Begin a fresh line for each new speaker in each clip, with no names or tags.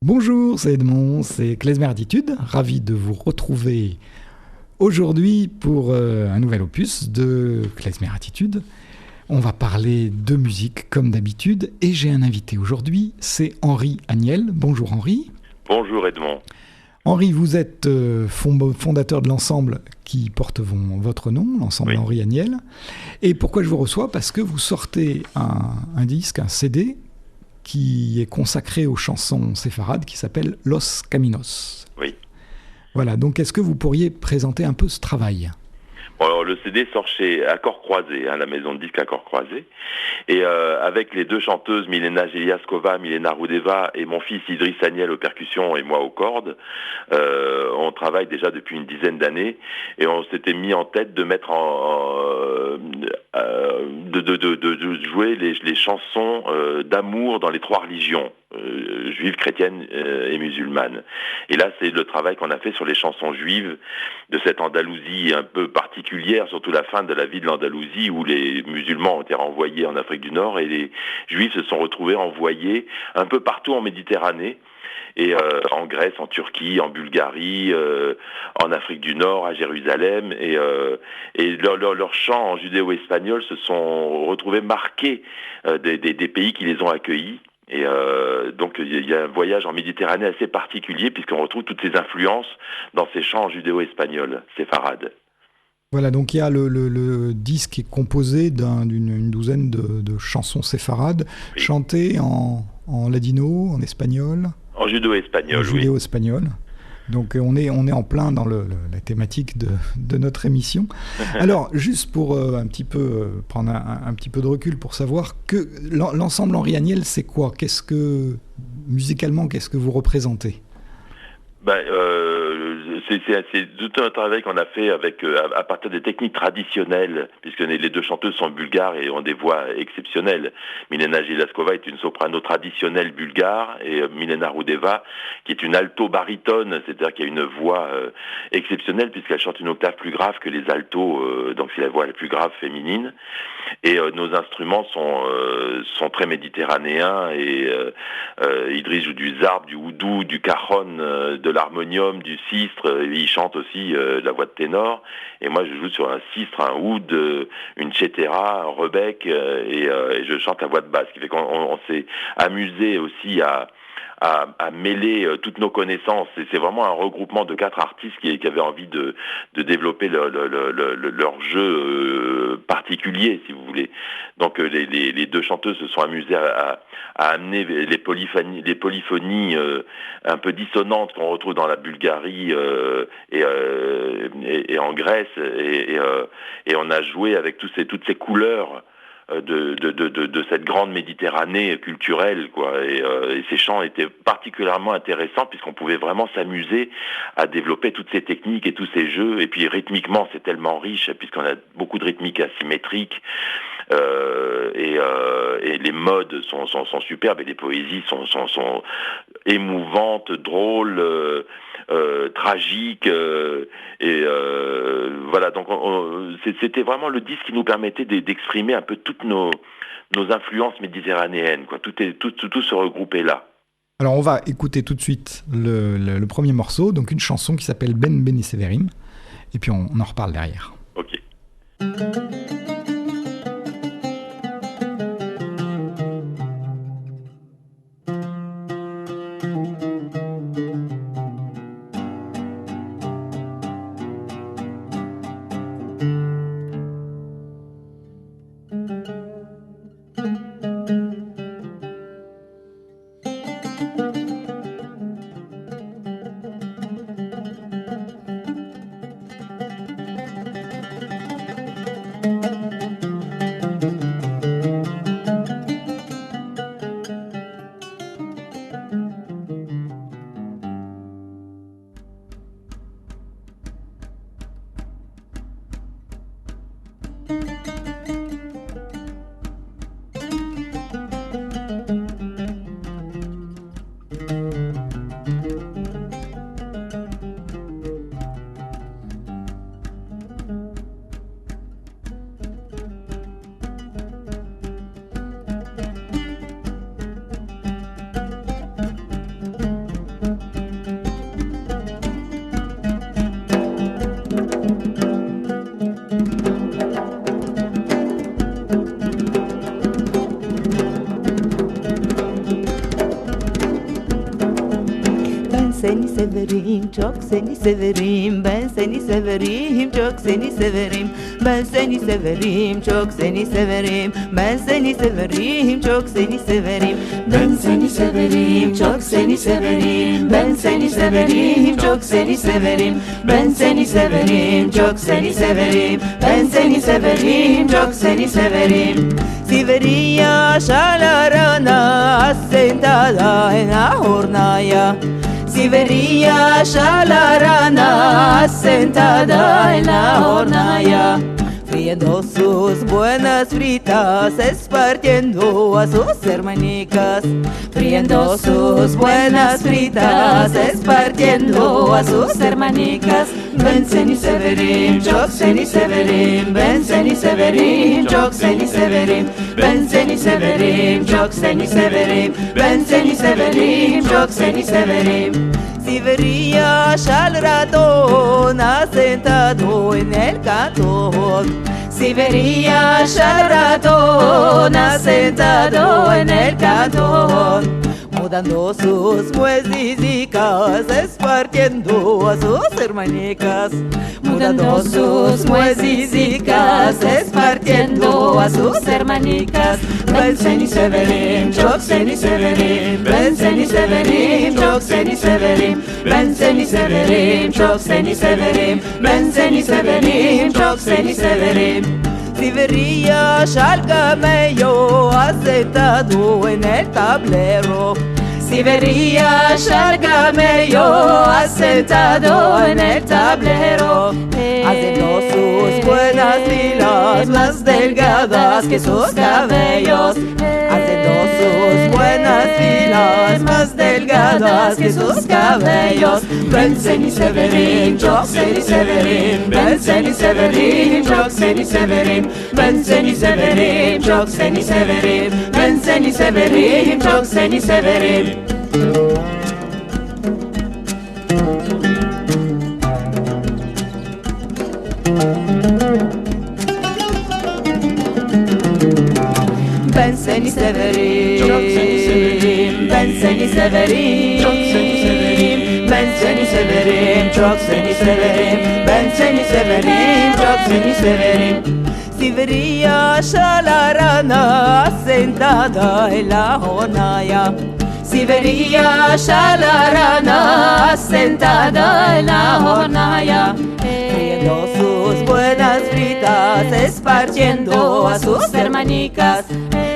Bonjour, c'est Edmond, c'est Klezmer Attitude, ravi de vous retrouver aujourd'hui pour un nouvel opus de Klezmer Attitude. On va parler de musique comme d'habitude et j'ai un invité aujourd'hui, c'est Henri Agnel. Bonjour Henri.
Bonjour Edmond.
Henri, vous êtes fondateur de l'ensemble qui porte votre nom, l'ensemble
Oui.
Henri Agnel. Et pourquoi je vous reçois? Parce que vous sortez un disque, un CD, qui est consacré aux chansons séfarades, qui s'appelle Los Caminos.
Oui.
Voilà, donc est-ce que vous pourriez présenter un peu ce travail?
Bon, alors, le CD sort chez Accords Croisés, la maison de disques Accords Croisés, et avec les deux chanteuses, Milena Geliaskova, Milena Roudeva, et mon fils Idriss Agnel aux percussions et moi aux cordes, on travaille déjà depuis une dizaine d'années, et on s'était mis en tête de mettre de jouer les chansons d'amour dans les trois religions. Juive, chrétienne et musulmane. Et là, c'est le travail qu'on a fait sur les chansons juives de cette Andalousie un peu particulière, surtout la fin de la vie de l'Andalousie, où les musulmans ont été renvoyés en Afrique du Nord et les juifs se sont retrouvés envoyés un peu partout en Méditerranée. Et en Grèce, en Turquie, en Bulgarie, en Afrique du Nord, à Jérusalem, et leurs chants en judéo-espagnol se sont retrouvés marqués des pays qui les ont accueillis. Et donc il y a un voyage en Méditerranée assez particulier puisqu'on retrouve toutes ces influences dans ces chants judéo-espagnols, séfarades.
Voilà, donc il y a le disque qui est composé d'une douzaine de chansons séfarades,
Oui.
chantées en ladino, en espagnol,
En judéo-espagnol,
en
oui.
judéo-espagnol. Donc on est en plein dans la thématique de notre émission. Alors, juste pour un petit peu prendre un petit peu de recul pour savoir que l'ensemble Henri Agnel, c'est quoi? Musicalement, qu'est-ce que vous représentez?
C'est tout un travail qu'on a fait avec à partir des techniques traditionnelles, puisque les deux chanteuses sont bulgares et ont des voix exceptionnelles. Milena Geliaskova est une soprano traditionnelle bulgare et Milena Roudeva qui est une alto baryton, c'est-à-dire qui a une voix exceptionnelle puisqu'elle chante une octave plus grave que les altos, donc c'est la voix la plus grave féminine. Et nos instruments sont très méditerranéens et Idriss joue du zarb, du oudou, du cajon, de l'harmonium, du sistre. Il chante aussi la voix de ténor. Et moi, je joue sur un sistre, un oud, une chetera, un rebec, et je chante la voix de basse. Ce qui fait qu'on s'est amusé aussi à mêler toutes nos connaissances. Et c'est vraiment un regroupement de 4 artistes qui avaient envie de développer leur jeu particulier, si vous voulez. Donc les deux chanteuses se sont amusées à amener les polyphonies un peu dissonantes qu'on retrouve dans la Bulgarie et en Grèce. Et on a joué avec toutes ces couleurs de cette grande Méditerranée culturelle, quoi. Et ces chants étaient particulièrement intéressants puisqu'on pouvait vraiment s'amuser à développer toutes ces techniques et tous ces jeux. Et puis rythmiquement, c'est tellement riche puisqu'on a beaucoup de rythmiques asymétriques. Et les modes sont superbes et les poésies sont émouvantes, drôles, tragiques. Voilà, donc c'était vraiment le disque qui nous permettait d'exprimer un peu toutes nos influences méditerranéennes, quoi. Tout se regroupait là.
Alors on va écouter tout de suite le premier morceau, donc une chanson qui s'appelle Ben Beni Severim, et puis on en reparle derrière.
Ok.
seni severim, çok seni severim. Ben seni severim, çok seni severim. Ben seni severim, çok seni severim. Ben seni severim, çok seni severim. Ben seni severim, çok seni severim. Ben seni severim, çok seni severim. Ben seni severim, çok seni severim. Ben seni severim, çok seni severim. Siveria shalarana assentada en la jornada. Siveria shalarana assentada en la jornada. Friendo sus buenas fritas, esparciendo a sus hermanicas. Friendo sus buenas fritas, esparciendo a sus hermanicas. Ben seni severim, çok seni severim. Ben seni severim, çok seni severim. Ben seni severim, çok seni severim. Ben seni severim, çok seni severim. Siveria al ratón asentado en el cantón. Siveria al ratón asentado en el cantón. Mudando sus muesicas, esparciendo a sus hermanicas. Mudando sus muesicas, esparciendo a sus hermanicas. Ben seni severim, çok seni severim. Ben seni severim, çok seni severim. Ben seni severim, çok seni severim. Ben seni severim, çok seni severim. Siveria al camello asentado en el tablero. Siveria al camello asentado en el tablero. Haciendo sus buenas filas más delgadas que sus cabellos. Haciendo sus buenas filas más delgadas que sus cabellos. Ben seni severim, çok seni severim. Ben seni severim, çok seni severim. Ben seni severim, çok seni severim. Ben seni severim, çok seni severim. Ben seni severim, çok seni severim. Ben seni severim, çok seni severim. Ben seni severim, çok seni severim. Ben seni severim, çok seni severim. Siveria shalarana sentada en la jornada. Siveria shalarana sentada en la jornada. Friendo sus buenas fritas, esparciendo a sus hermanicas.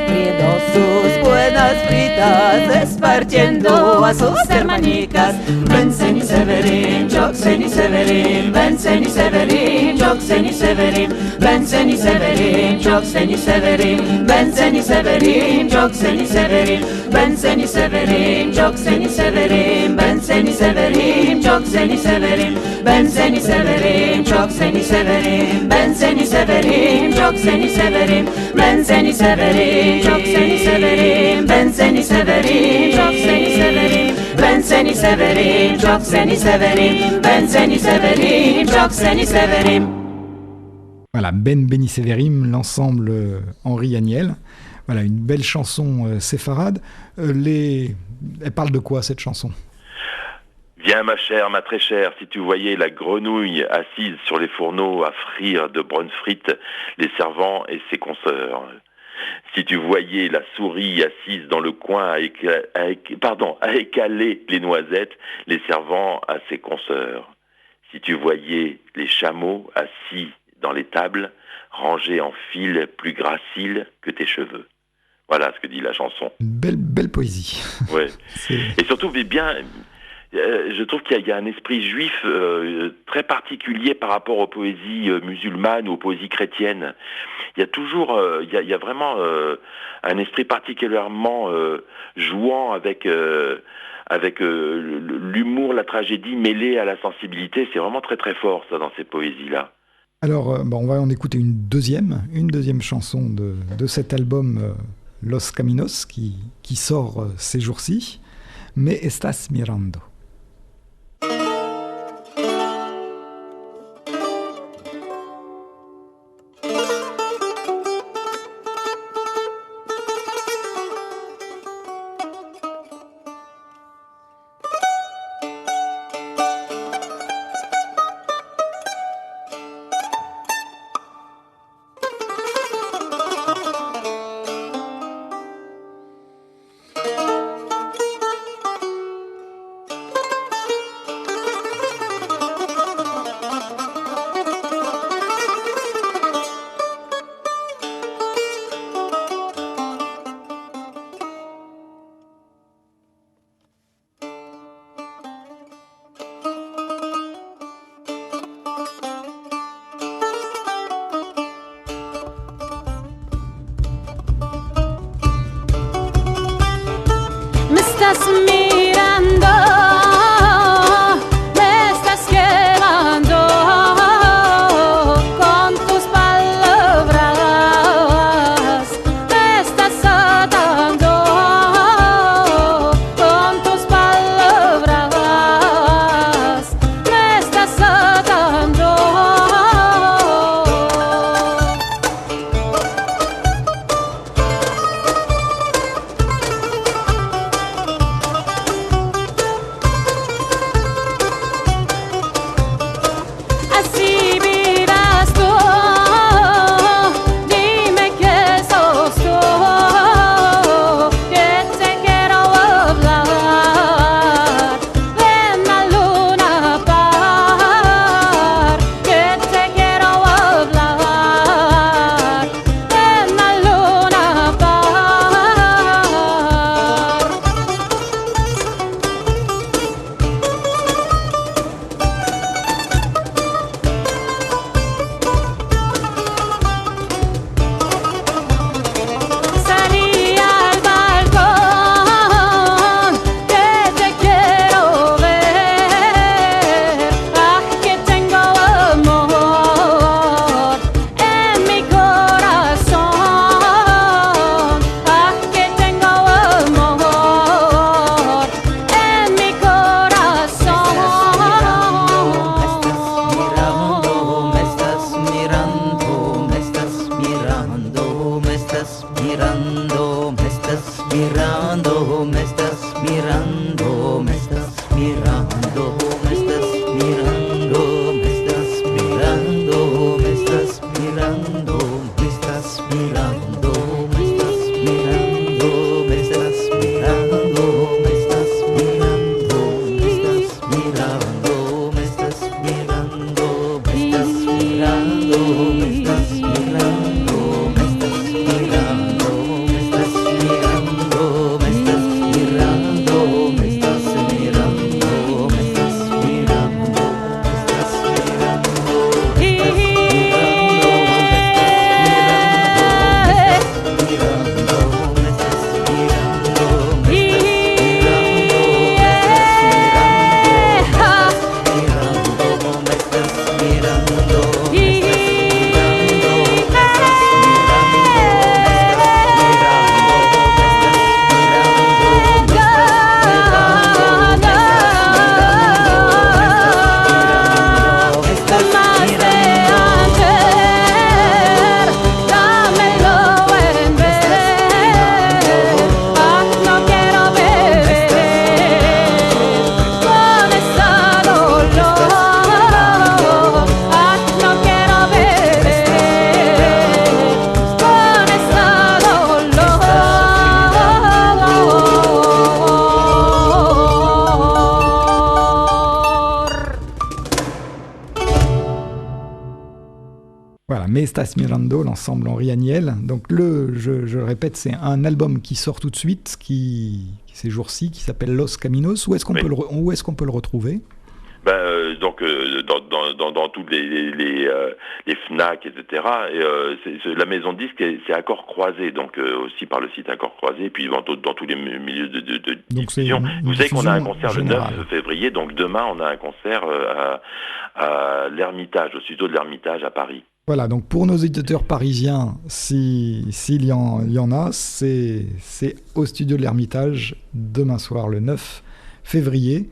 Friendo sus buenas fritas, esparciendo a sus hermanicas. Ben seni severim, çok seni severim. Ben seni severim, çok seni severim. Ben seni severim, çok seni severim. Ben seni severim, çok seni severim. Ben seni severim, çok seni severim. Ben seni severim, çok seni severim. Ben seni severim, çok seni severim. Ben seni severim, çok seni severim. Ben seni severim, çok seni severim. Ben seni severim, çok seni severim. Ben seni severim, çok seni severim. Ben seni severim, çok seni severim.
Voilà, Ben Beni Severim, l'ensemble Henri Agnel. Voilà, une belle chanson séfarade. Elle parle de quoi cette chanson ?
Viens ma chère, ma très chère, si tu voyais la grenouille assise sur les fourneaux à frire de brunes frites, les servants et ses consoeurs. Si tu voyais la souris assise dans le coin à écaler les noisettes, les servants à ses consoeurs. Si tu voyais les chameaux assis dans les tables, rangés en fil plus graciles que tes cheveux. Voilà ce que dit la chanson.
Belle poésie.
Ouais. Et surtout, bien, je trouve qu'il y a un esprit juif très particulier par rapport aux poésies musulmanes ou aux poésies chrétiennes. Il y a toujours, il y a vraiment un esprit particulièrement jouant avec l'humour, la tragédie mêlée à la sensibilité. C'est vraiment très très fort ça dans ces poésies-là.
Alors, on va en écouter une deuxième chanson de cet album Los Caminos qui sort ces jours-ci. Me estás mirando. Me Estás Mirando, l'ensemble Henri Aniel. Donc je le répète, c'est un album qui sort tout de suite, ces jours-ci, qui s'appelle Los Caminos. Où est-ce qu'on peut le retrouver?
Donc dans toutes les Fnac, etc. Et la maison de disque, c'est Accords Croisés, donc aussi par le site Accords Croisés, et puis dans tous les milieux de diffusion. Vous savez qu'on a un concert le 9 février, donc demain on a un concert à l'Ermitage, au studio de l'Ermitage à Paris.
Voilà, donc pour nos éditeurs parisiens, s'il y en a, c'est au studio de l'Ermitage, demain soir le 9 février.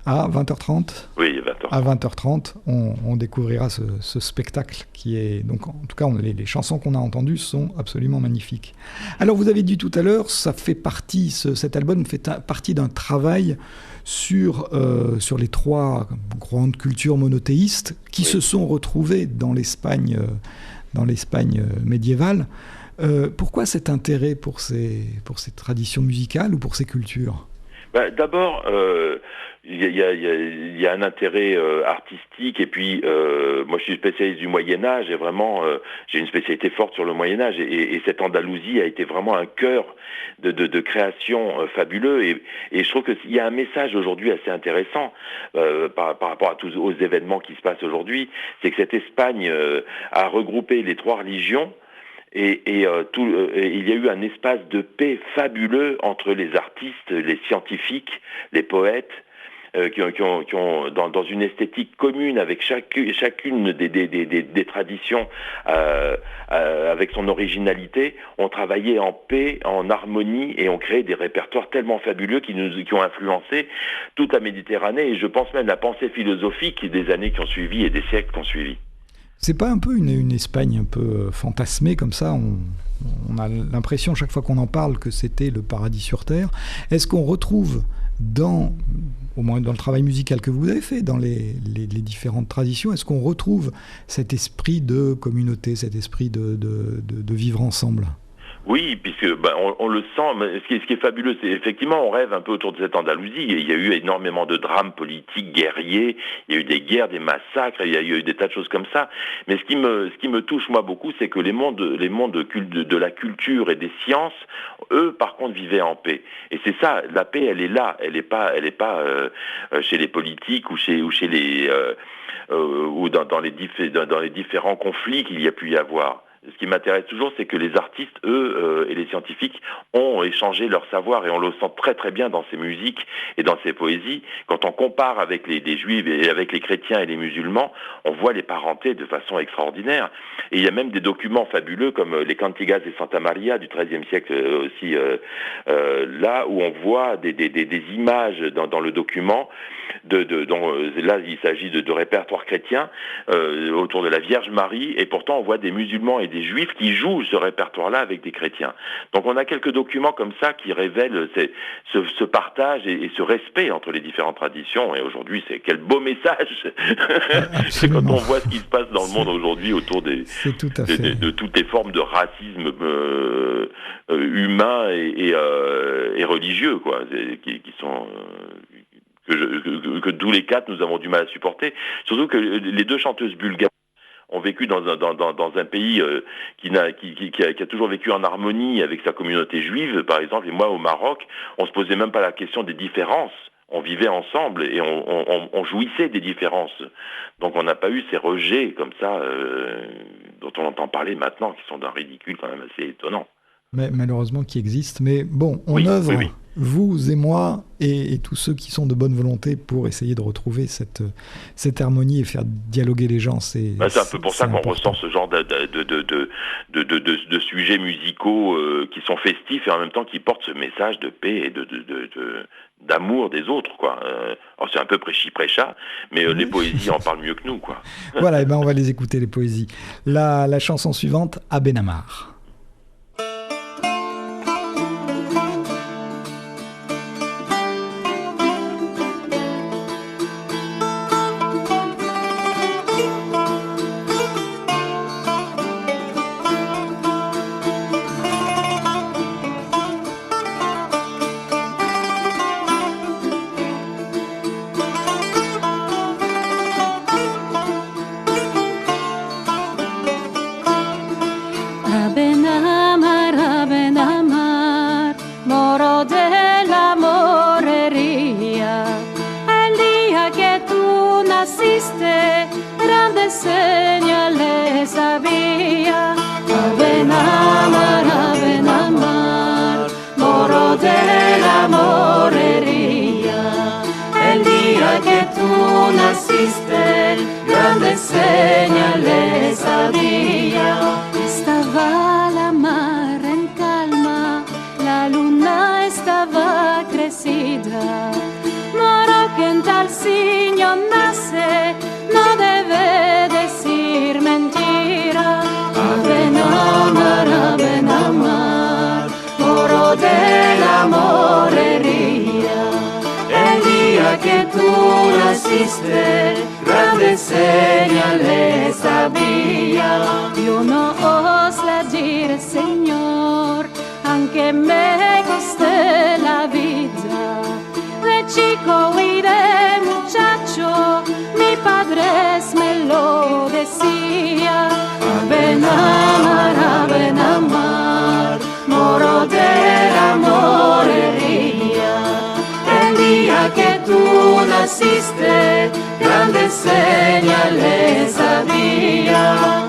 À 20h30 ?
Oui, 20h30.
À 20h30, on découvrira ce spectacle qui est... Donc, en tout cas, les chansons qu'on a entendues sont absolument magnifiques. Alors, vous avez dit tout à l'heure, cet album fait partie d'un travail sur les 3 grandes cultures monothéistes qui se sont retrouvées dans l'Espagne médiévale. Pourquoi cet intérêt pour ces traditions musicales ou pour ces cultures ?
D'abord, il y a un intérêt artistique, et puis moi je suis spécialiste du Moyen-Âge, et vraiment j'ai une spécialité forte sur le Moyen-Âge, et cette Andalousie a été vraiment un cœur de création fabuleux, et je trouve qu'il y a un message aujourd'hui assez intéressant par rapport aux événements qui se passent aujourd'hui, c'est que cette Espagne a regroupé les 3 religions. Et il y a eu un espace de paix fabuleux entre les artistes, les scientifiques, les poètes, qui ont dans une esthétique commune avec chacune des traditions, avec son originalité, ont travaillé en paix, en harmonie, et ont créé des répertoires tellement fabuleux qui ont influencé toute la Méditerranée, et je pense même la pensée philosophique des années qui ont suivi et des siècles qui ont suivi.
C'est pas un peu une Espagne un peu fantasmée comme ça, on a l'impression chaque fois qu'on en parle que c'était le paradis sur Terre. Est-ce qu'on retrouve au moins dans le travail musical que vous avez fait, dans les différentes traditions, est-ce qu'on retrouve cet esprit de communauté, cet esprit de vivre ensemble ?
Oui, puisque on le sent, mais ce qui est fabuleux, c'est effectivement on rêve un peu autour de cette Andalousie, et il y a eu énormément de drames politiques, guerriers, il y a eu des guerres, des massacres, il y a eu des tas de choses comme ça, mais ce qui me touche moi beaucoup, c'est que les mondes de la culture et des sciences, eux par contre vivaient en paix, et c'est ça, la paix elle est là, elle est pas chez les politiques ou chez les ou dans les différents conflits qu'il y a pu y avoir. Ce qui m'intéresse toujours, c'est que les artistes, eux, et les scientifiques ont échangé leur savoir, et on le sent très très bien dans ces musiques et dans ces poésies. Quand on compare avec les juifs et avec les chrétiens et les musulmans, on voit les parentés de façon extraordinaire. Et il y a même des documents fabuleux comme les Cantigas de Santa Maria du XIIIe siècle aussi, là où on voit des images dans le document, dont là il s'agit de répertoires chrétiens autour de la Vierge Marie, et pourtant on voit des musulmans et des juifs qui jouent ce répertoire-là avec des chrétiens. Donc on a quelques documents comme ça qui révèlent ce partage et ce respect entre les différentes traditions, et aujourd'hui quel beau message quand on voit ce qui se passe dans le monde aujourd'hui autour de toutes les formes de racisme humain et religieux, quoi, qui sont... que tous les 4 nous avons du mal à supporter, surtout que les 2 chanteuses bulgares ont vécu dans un pays qui a toujours vécu en harmonie avec sa communauté juive, par exemple, et moi au Maroc, on se posait même pas la question des différences. On vivait ensemble et on jouissait des différences. Donc on n'a pas eu ces rejets comme ça dont on entend parler maintenant, qui sont d'un ridicule quand même assez étonnant.
Mais malheureusement qui existe. Mais bon, on œuvre, vous et moi, et tous ceux qui sont de bonne volonté pour essayer de retrouver cette harmonie et faire dialoguer les gens. C'est
un peu pour ça qu'on ressent ce genre de sujets musicaux qui sont festifs et en même temps qui portent ce message de paix et d'amour des autres, quoi. Alors c'est un peu prêchi-prêcha, mais les poésies en parlent mieux que nous, quoi.
Voilà, et on va les écouter, les poésies. La chanson suivante, à Benamar.
señales había. Ave Namar, moro de la morería. El día que tú naciste, grandes señales había. Estaba la mar en calma, la luna estaba crecida. Moro que en tal signo nace, no debe decir mentira. Ave Namar, moro de la morería. El día que tú naciste, grandes señales había. Yo no os la diré, Señor, aunque me coste la vida. De chico y de muchacho, mi padre me lo decía. Ave Namar, moro de la morería. El día que tú naciste, grandes señales había.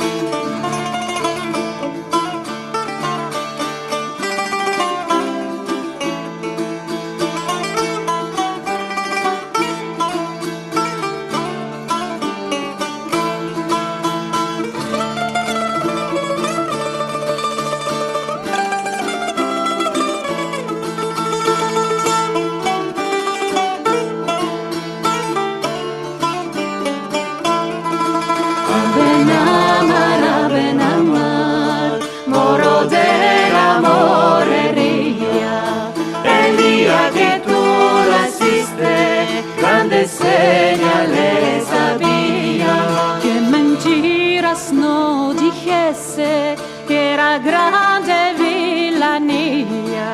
Ave Namar, moro de la morería. El día que tú naciste, grandes señales había. Que mentiras no dijese, que era grande villanía.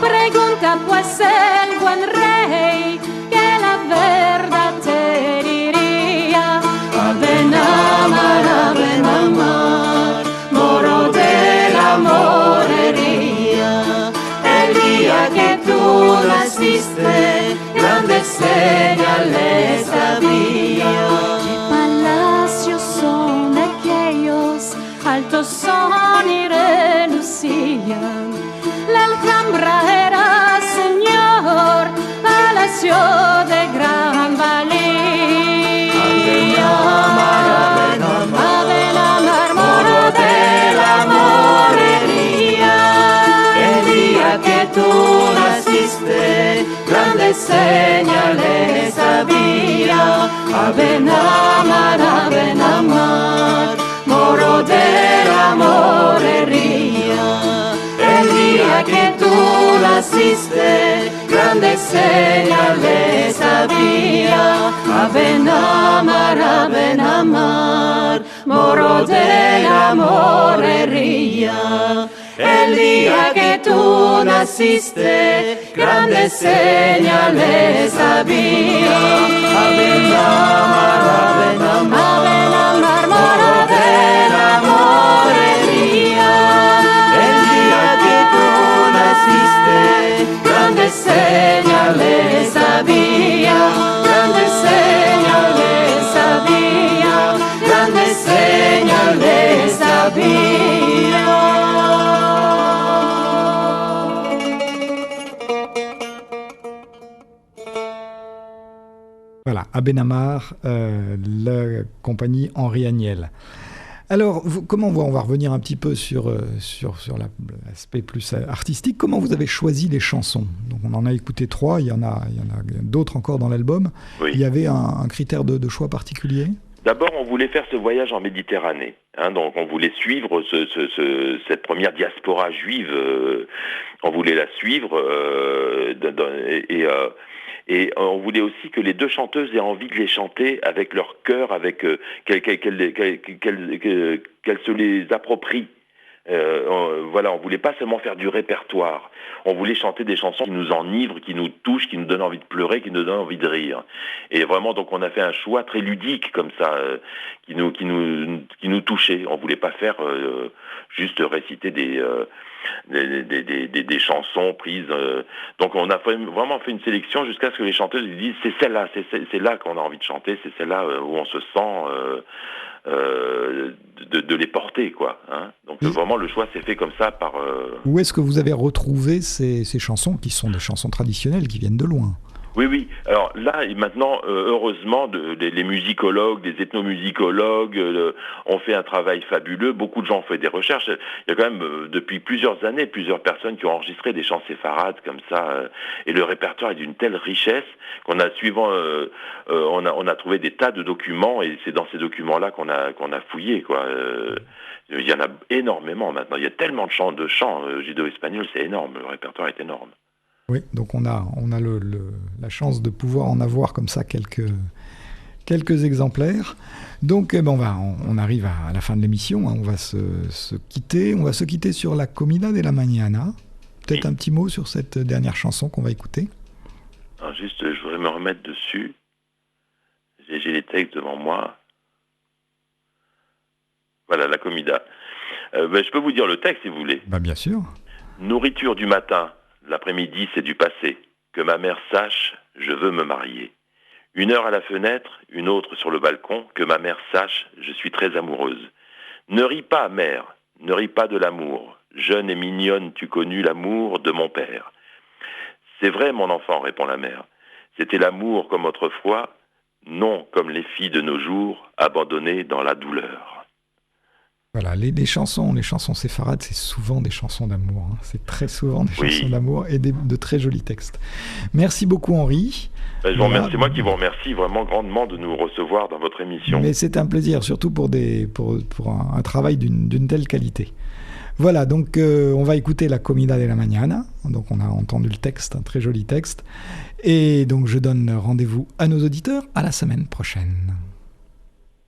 Pregunta pues el buen rey, que la verdad te diría. Ave Namar, moro de la morería. El día que tú naciste, grandes señales había. ¿Qué palacios son aquellos? Altos son y relucían. La Alhambra era, Señor, palacio de gran valía. Ave Namar, moro de la morería. El día que tú naciste, grandes señales había. Ave Namar, moro de la morería. El día que tú naciste, grandes señales había. Ave Namar, moro de la morería. El día que tú naciste, grandes señales había. Ave Namar, moro de la morería. El día que tú naciste, grandes señales había. Grandes señales había. Grandes señales había.
Voilà, Abbé Namar, la compagnie Henri Agnel. Alors, comment on va revenir un petit peu sur l'aspect plus artistique. Comment vous avez choisi les chansons? Donc, on en a écouté 3, il y en a d'autres encore dans l'album.
Oui.
Il y avait un critère de choix particulier?
D'abord, on voulait faire ce voyage en Méditerranée. Donc, on voulait suivre cette première diaspora juive. On voulait la suivre et on voulait aussi que les deux chanteuses aient envie de les chanter avec leur cœur, avec qu'elles se les approprient. Voilà, on voulait pas seulement faire du répertoire. On voulait chanter des chansons qui nous enivrent, qui nous touchent, qui nous donnent envie de pleurer, qui nous donnent envie de rire. Et vraiment, donc, on a fait un choix très ludique comme ça, qui nous touchait. On voulait pas faire juste réciter des chansons prises. Donc on a vraiment fait une sélection jusqu'à ce que les chanteuses disent c'est celle-là, c'est là qu'on a envie de chanter, c'est celle-là où on se sent de les porter, quoi. Hein. Donc vraiment le choix s'est fait comme ça par.
Où est-ce que vous avez retrouvé ces chansons qui sont des chansons traditionnelles qui viennent de loin?
Oui. Alors là, et maintenant, heureusement, les musicologues, les ethnomusicologues ont fait un travail fabuleux. Beaucoup de gens ont fait des recherches. Il y a quand même, depuis plusieurs années, plusieurs personnes qui ont enregistré des chants séfarades comme ça. Et le répertoire est d'une telle richesse qu'on a on a trouvé des tas de documents. Et c'est dans ces documents-là qu'on a fouillé, quoi. Il y en a énormément maintenant. Il y a tellement de chants judéo-espagnols, c'est énorme. Le répertoire est énorme.
Oui, donc on a la chance de pouvoir en avoir comme ça quelques exemplaires. Donc on arrive à la fin de l'émission, hein, on va se quitter. On va se quitter sur la Comida de la Mañana. Peut-être un petit mot sur cette dernière chanson qu'on va écouter.
Alors juste, je voudrais me remettre dessus. J'ai les textes devant moi. Voilà, la Comida. Je peux vous dire le texte si vous voulez.
Bien sûr.
Nourriture du matin. L'après-midi, c'est du passé. Que ma mère sache, je veux me marier. 1 heure à la fenêtre, une autre sur le balcon. Que ma mère sache, je suis très amoureuse. Ne ris pas, mère, ne ris pas de l'amour. Jeune et mignonne, tu connus l'amour de mon père. C'est vrai, mon enfant, répond la mère. C'était l'amour comme autrefois, non comme les filles de nos jours, abandonnées dans la douleur.
Voilà, les chansons séfarades, c'est souvent des chansons d'amour. Hein. C'est très souvent des chansons d'amour et de très jolis textes. Merci beaucoup, Henri.
Je vous remercie, c'est moi qui vous remercie vraiment grandement de nous recevoir dans votre émission.
Mais c'est un plaisir, surtout pour un travail d'une telle qualité. Voilà, donc on va écouter la Comida de la Mañana. Donc on a entendu le texte, un très joli texte. Et donc je donne rendez-vous à nos auditeurs à la semaine prochaine.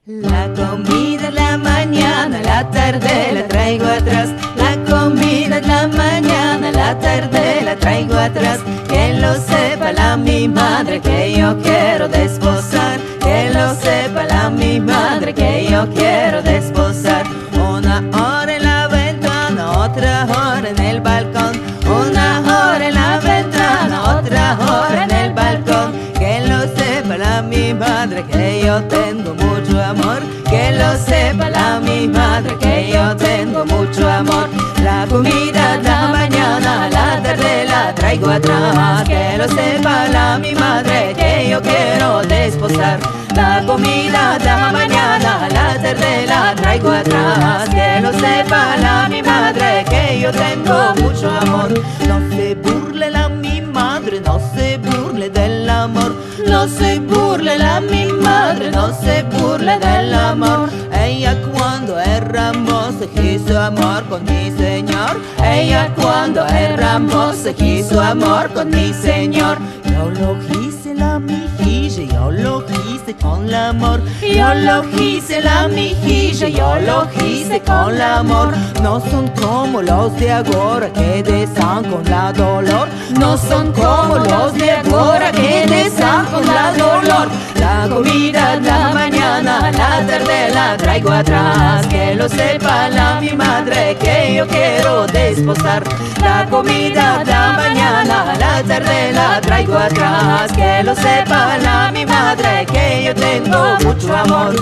La comida de la mañana, la tarde la traigo atrás. La comida de la mañana, la tarde la traigo atrás. Que lo sepa la mi madre que yo quiero desposar. Que lo sepa la mi madre que yo quiero desposar. 1 hora en la ventana, otra hora en el balcón. 1 hora en la ventana, otra hora en el balcón. Que lo sepa la mi madre que yo tengo mucho amor. Que lo sepa la mi madre que yo tengo mucho amor. La comida de la mañana, la tarde la traigo atrás. Que lo sepa la mi madre que yo quiero desposar. La comida de la mañana, la tarde la traigo atrás. Que lo sepa la mi madre que yo tengo mucho amor. No se burle la mi madre, no se burle del amor. No se burle la mi madre, no se burle del amor. Ella cuando erramos se quiso amor con mi Señor. Ella cuando erramos se quiso amor con mi Señor. Yo lo quise la mijilla, yo lo quise con el amor. Yo lo quise la mijilla, yo lo quise con el amor. No son como los de agora que desan con la dolor. No son como los de agora que desan con la dolor. La comida de la mañana, la tarde la traigo atrás. Que lo sepa la mi madre que yo quiero desposar. La comida de la mañana, la tarde la traigo atrás. Que lo sepa la mi madre que yo tengo mucho amor.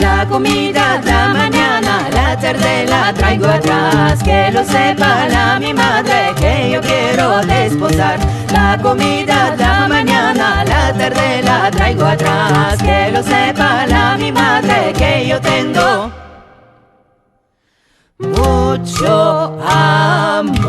La comida de la mañana, la tarde la traigo atrás. Que lo sepa la mi madre que yo quiero desposar. La comida de la mañana, la tarde la traigo atrás. Que lo sepa la mi madre que yo tengo mucho amor.